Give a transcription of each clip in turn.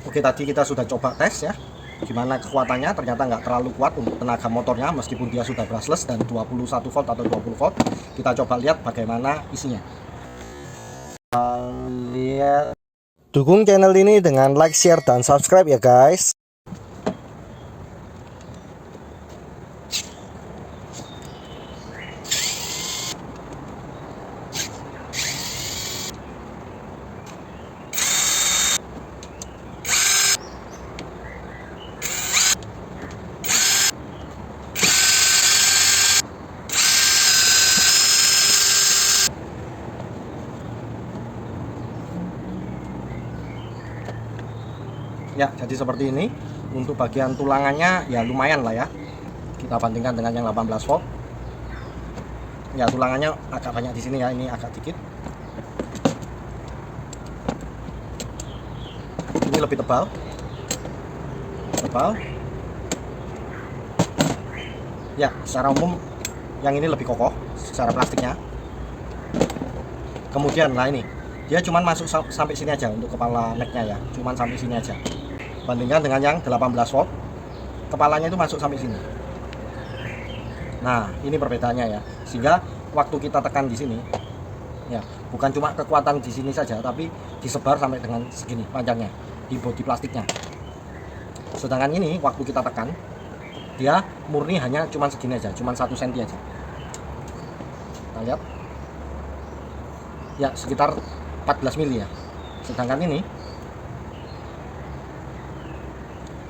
Oke, tadi kita sudah coba tes ya, gimana kekuatannya. Ternyata nggak terlalu kuat untuk tenaga motornya, meskipun dia sudah brushless dan 21 volt atau 20 volt. Kita coba lihat bagaimana isinya. Lihat. Dukung channel ini dengan like, share, dan subscribe ya guys. Ya, jadi seperti ini. Untuk bagian tulangannya ya lumayan lah ya, kita bandingkan dengan yang 18 volt. Ya, tulangannya agak banyak di sini ya, ini agak dikit. Ini lebih tebal. Ya, secara umum yang ini lebih kokoh secara plastiknya. Kemudian lah ini, dia cuman masuk sampai sini aja untuk kepala necknya ya, cuman sampai sini aja. Bandingkan dengan yang 18 volt, kepalanya itu masuk sampai sini. Nah, ini perbedaannya ya. Sehingga waktu kita tekan di sini, ya bukan cuma kekuatan di sini saja, tapi disebar sampai dengan segini panjangnya di bodi plastiknya. Sedangkan ini waktu kita tekan, dia murni hanya cuman segini aja, cuman 1 cm aja. Kita lihat, ya sekitar 14 mili ya. Sedangkan ini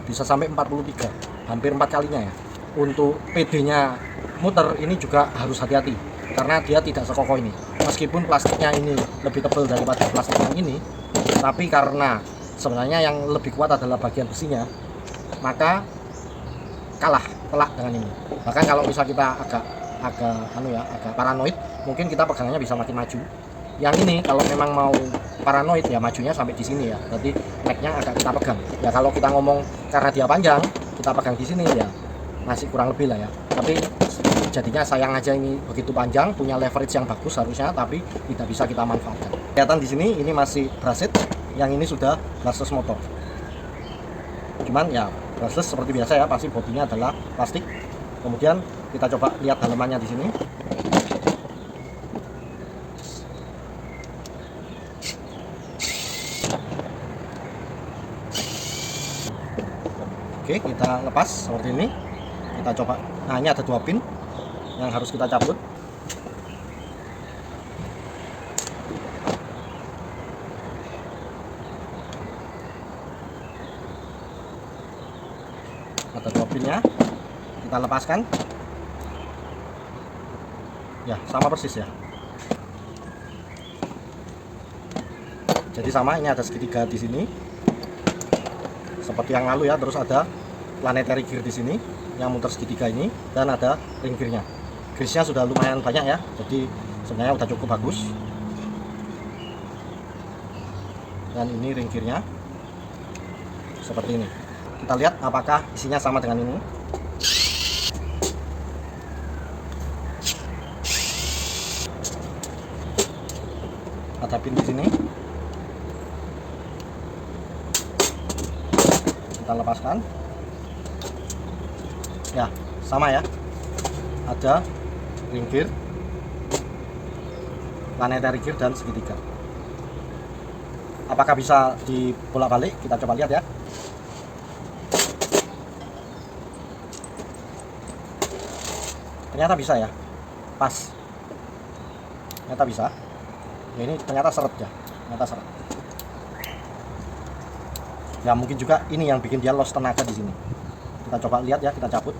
bisa sampai 43, hampir 4 kalinya ya. Untuk PD-nya muter ini juga harus hati-hati, karena dia tidak sekokoh ini. Meskipun plastiknya ini lebih tebal daripada plastik yang ini, tapi karena sebenarnya yang lebih kuat adalah bagian besinya, maka kalah telak dengan ini. Bahkan kalau bisa kita agak paranoid, mungkin kita pegangannya bisa makin maju. Yang ini kalau memang mau paranoid ya majunya sampai di sini ya, berarti necknya agak kita pegang ya. Kalau kita ngomong karena dia panjang kita pegang di sini ya masih kurang lebih lah ya, tapi jadinya sayang aja ini begitu panjang, punya leverage yang bagus harusnya, tapi tidak bisa kita manfaatkan. Kelihatan di sini ini masih brushed, yang ini sudah brushless motor. Cuman ya brushless seperti biasa ya, pasti bodinya adalah plastik. Kemudian kita coba lihat dalamannya di sini. Oke, kita lepas seperti ini. Kita coba. Nah, ini ada 2 pin yang harus kita cabut. Ada 2 pinnya. Kita lepaskan. Ya, sama persis ya. Jadi sama, ini ada segitiga di sini. Seperti yang lalu ya, terus ada planetary gear di sini yang muter segitiga ini, dan ada ring gearnya. Grease-nya sudah lumayan banyak ya, jadi sebenarnya udah cukup bagus. Dan ini ring gearnya seperti ini. Kita lihat apakah isinya sama dengan ini. Ada pin di sini. Kita lepaskan. Ya, sama ya. Ada ring gear, planetary gear, dan segitiga. Apakah bisa dibolak-balik? Kita coba lihat ya. Ternyata bisa ya. Pas. Ternyata bisa. Ya, ini ternyata seret ya. Ternyata seret. Ya, mungkin juga ini yang bikin dia loss tenaga di sini. Kita coba lihat ya, kita cabut.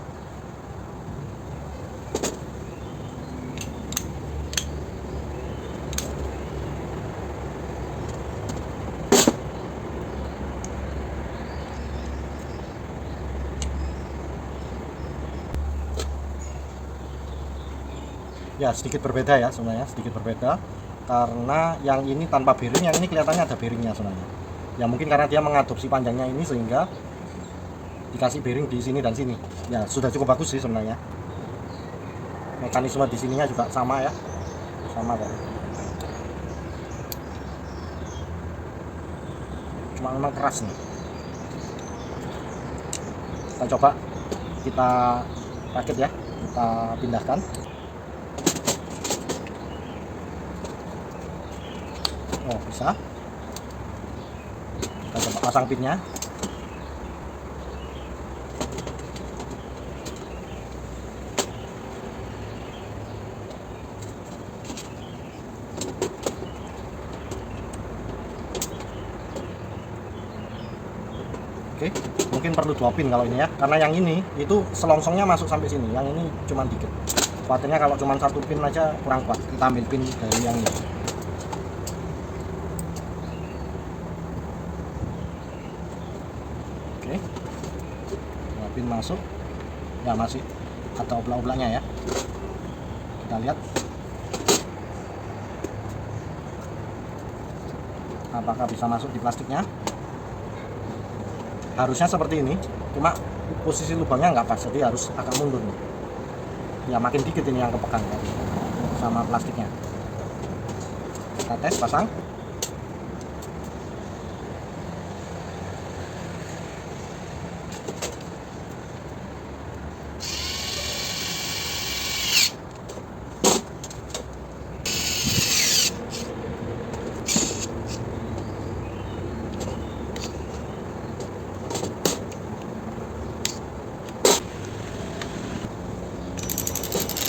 Ya, sedikit berbeda ya sebenarnya, sedikit berbeda. Karena yang ini tanpa bearing, yang ini kelihatannya ada bearingnya sebenarnya. Ya mungkin karena dia mengadopsi panjangnya ini sehingga dikasih bearing di sini dan sini. Ya sudah cukup bagus sih sebenarnya. Mekanisme di sininya juga sama ya, sama kok. Cuma memang keras nih. Kita coba kita rakit ya, kita pindahkan. Oh, bisa. Kita coba pasang pinnya. Oke, mungkin perlu 2 pin kalau ini ya, karena yang ini itu selongsongnya masuk sampai sini, yang ini cuma dikit. Kuatnya kalau cuma 1 pin aja kurang kuat. Kita ambil pin dari yang ini. Oke, 2 pin masuk, ya masih ada oblak-oblaknya ya. Kita lihat apakah bisa masuk di plastiknya. Harusnya seperti ini, cuma posisi lubangnya nggak pas, jadi harus agak mundur nih. Ya makin dikit ini yang kepegang tadi sama plastiknya. Kita tes pasang.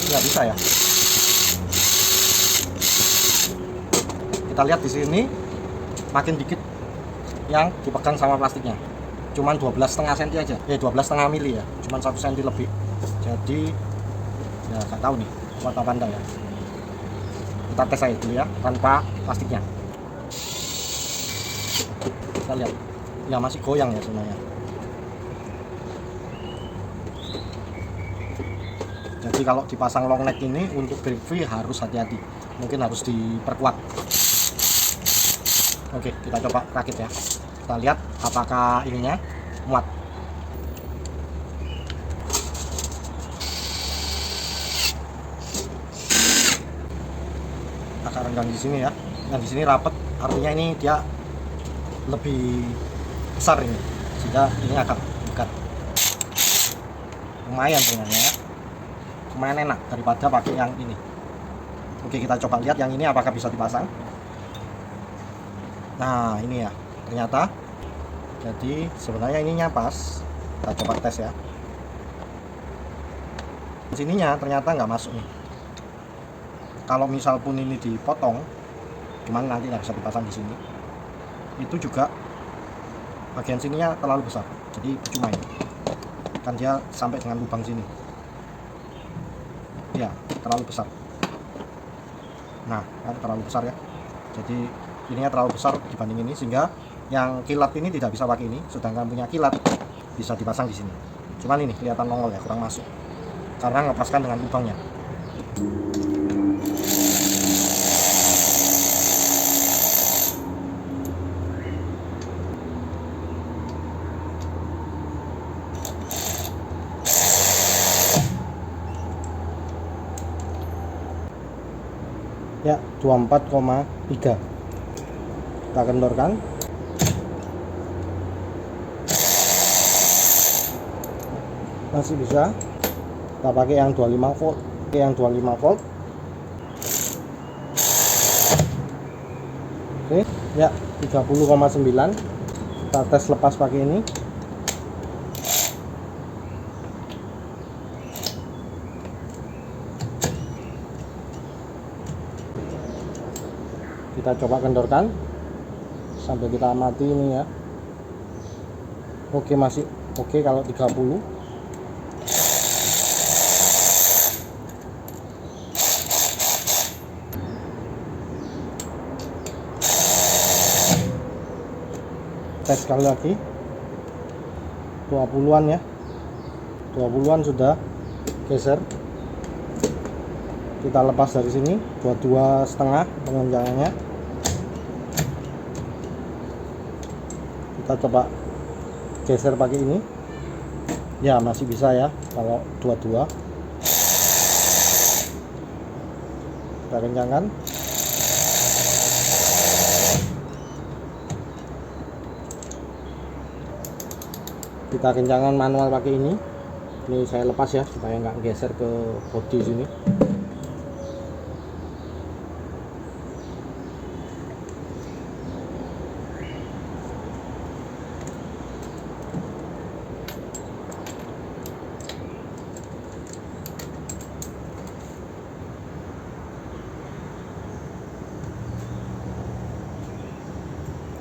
Nggak bisa ya. Kita lihat di sini makin dikit yang dipegang sama plastiknya. Cuman 12,5 cm aja. 12,5 mili ya. Cuman 1 cm lebih. Jadi ya nggak tahu nih kuat apa enggak ya. Kita tes aja dulu ya tanpa plastiknya. Kita lihat. Ya masih goyang ya sebenarnya. Jadi kalau dipasang long neck ini untuk break free harus hati-hati, mungkin harus diperkuat. Oke, kita coba rakit ya. Kita lihat apakah ininya muat. Agak renggang di sini ya. Yang di sini rapet, artinya ini dia lebih besar ini, sehingga ini agak dekat. Lumayan sebenarnya ya. Lumayan enak daripada pakai yang ini. Oke, kita coba lihat yang ini apakah bisa dipasang. Nah ini ya, ternyata jadi sebenarnya ininya pas. Kita coba tes ya. Sininya ternyata nggak masuk nih. Kalau misal pun ini dipotong, cuman nanti nggak bisa dipasang di sini, itu juga bagian sininya terlalu besar, jadi percuma ini. Kan dia sampai dengan lubang sini. Ya, terlalu besar. Nah, kan terlalu besar ya. Jadi ininya terlalu besar dibanding ini, sehingga yang kilat ini tidak bisa pakai ini, sedangkan punya kilat bisa dipasang di sini. Cuman ini kelihatan nongol ya, kurang masuk. Karena ngepaskan dengan lubangnya. Ya, 24,3. Kita kendorkan. Masih bisa. Kita pakai yang 25 volt. Pakai yang 25 volt. Oke, ya 30,9. Kita tes lepas pakai ini. Kita coba kendorkan sampai kita amati ini ya. Oke, masih oke kalau 30. Tes sekali lagi. 20-an ya. 20-an sudah geser. Kita lepas dari sini, 22,5 pengenjangannya. Kita coba geser pakai ini. Ya masih bisa ya kalau 22. Kita kencangkan. Kita kencangkan manual pakai ini saya lepas ya supaya nggak geser ke bodi sini.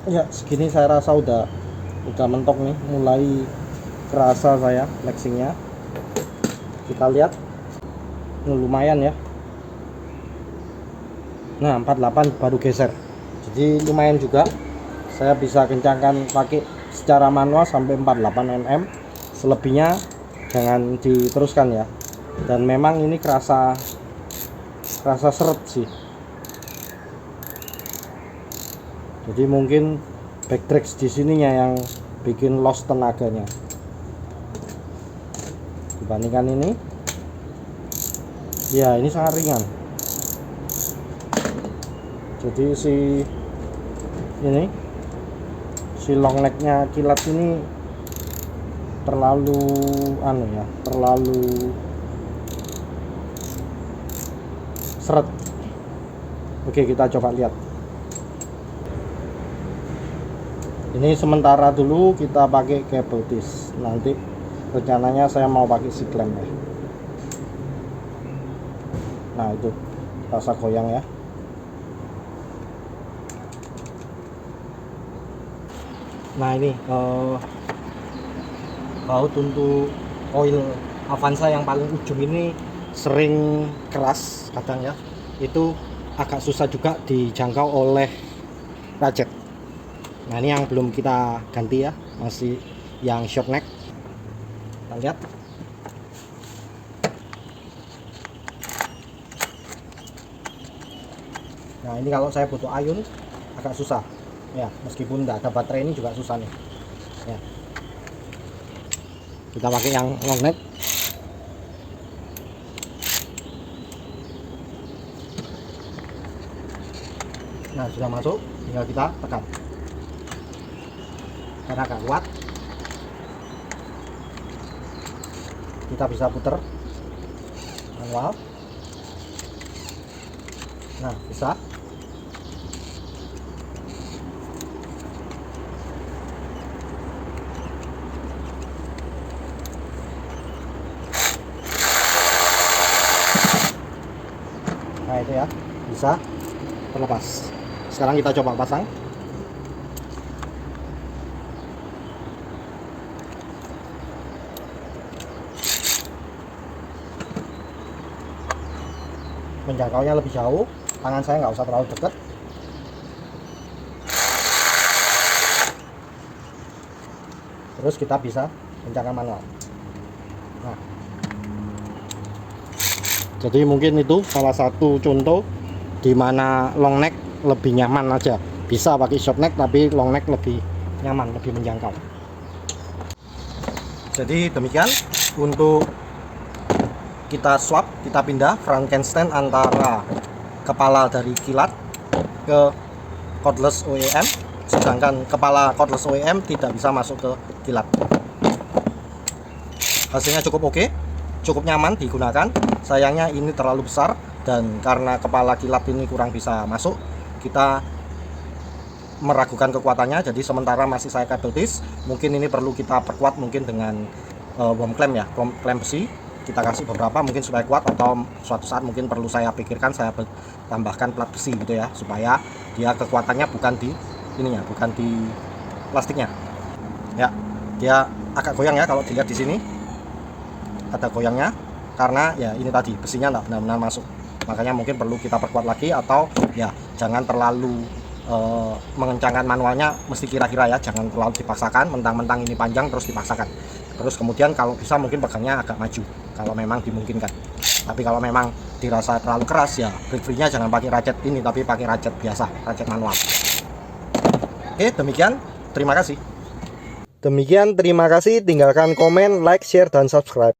Ya segini saya rasa udah mentok nih, mulai kerasa saya flexingnya. Kita lihat lumayan ya. Nah 48 baru geser, jadi lumayan juga. Saya bisa kencangkan pakai secara manual sampai 48 mm, selebihnya jangan diteruskan ya. Dan memang ini kerasa seret sih. Jadi mungkin backtrack di sininya yang bikin loss tenaganya dibandingkan ini. Ya ini sangat ringan. Jadi si long necknya kilat ini terlalu terlalu seret. Oke, kita coba lihat. Ini sementara dulu kita pakai cable disc, nanti rencananya saya mau pakai si clamp ya. Nah itu rasa goyang ya. Nah ini baut untuk oil Avanza yang paling ujung ini sering keras kadang ya, itu agak susah juga dijangkau oleh ratchet. Nah ini yang belum kita ganti ya, masih yang short neck. Kita lihat. Nah ini kalau saya butuh ayun agak susah ya, meskipun nggak ada baterai ini juga susah nih ya. Kita pakai yang long neck. Nah sudah masuk, tinggal kita tekan. Karena agak kuat, kita bisa puter manual. Nah bisa. Nah itu ya, bisa terlepas. Sekarang kita coba pasang. Menjangkaunya lebih jauh, tangan saya nggak usah terlalu dekat. Terus kita bisa kencangkan manual. Nah, jadi mungkin itu salah satu contoh di mana long neck lebih nyaman aja. Bisa pakai short neck tapi long neck lebih nyaman, lebih menjangkau. Jadi demikian untuk kita swap, kita pindah Frankenstein antara kepala dari kilat ke cordless OEM, sedangkan kepala cordless OEM tidak bisa masuk ke kilat. Hasilnya cukup oke, cukup nyaman digunakan. Sayangnya ini terlalu besar, dan karena kepala kilat ini kurang bisa masuk, kita meragukan kekuatannya. Jadi sementara masih saya cable disc, mungkin ini perlu kita perkuat mungkin dengan worm clamp ya, clamp besi. Kita kasih beberapa mungkin supaya kuat, atau suatu saat mungkin perlu saya pikirkan saya tambahkan plat besi gitu ya, supaya dia kekuatannya bukan di ininya, bukan di plastiknya ya. Dia agak goyang ya, kalau dilihat di sini ada goyangnya karena ya ini tadi besinya nggak benar-benar masuk, makanya mungkin perlu kita perkuat lagi, atau ya jangan terlalu mengencangkan manualnya, mesti kira-kira ya, jangan terlalu dipaksakan, mentang-mentang ini panjang terus dipaksakan. Terus kemudian kalau bisa mungkin pegangnya agak maju kalau memang dimungkinkan. Tapi kalau memang dirasa terlalu keras ya, break free-nya jangan pakai ratchet ini, tapi pakai ratchet biasa, ratchet manual. Oke, demikian, terima kasih. Tinggalkan komen, like, share, dan subscribe.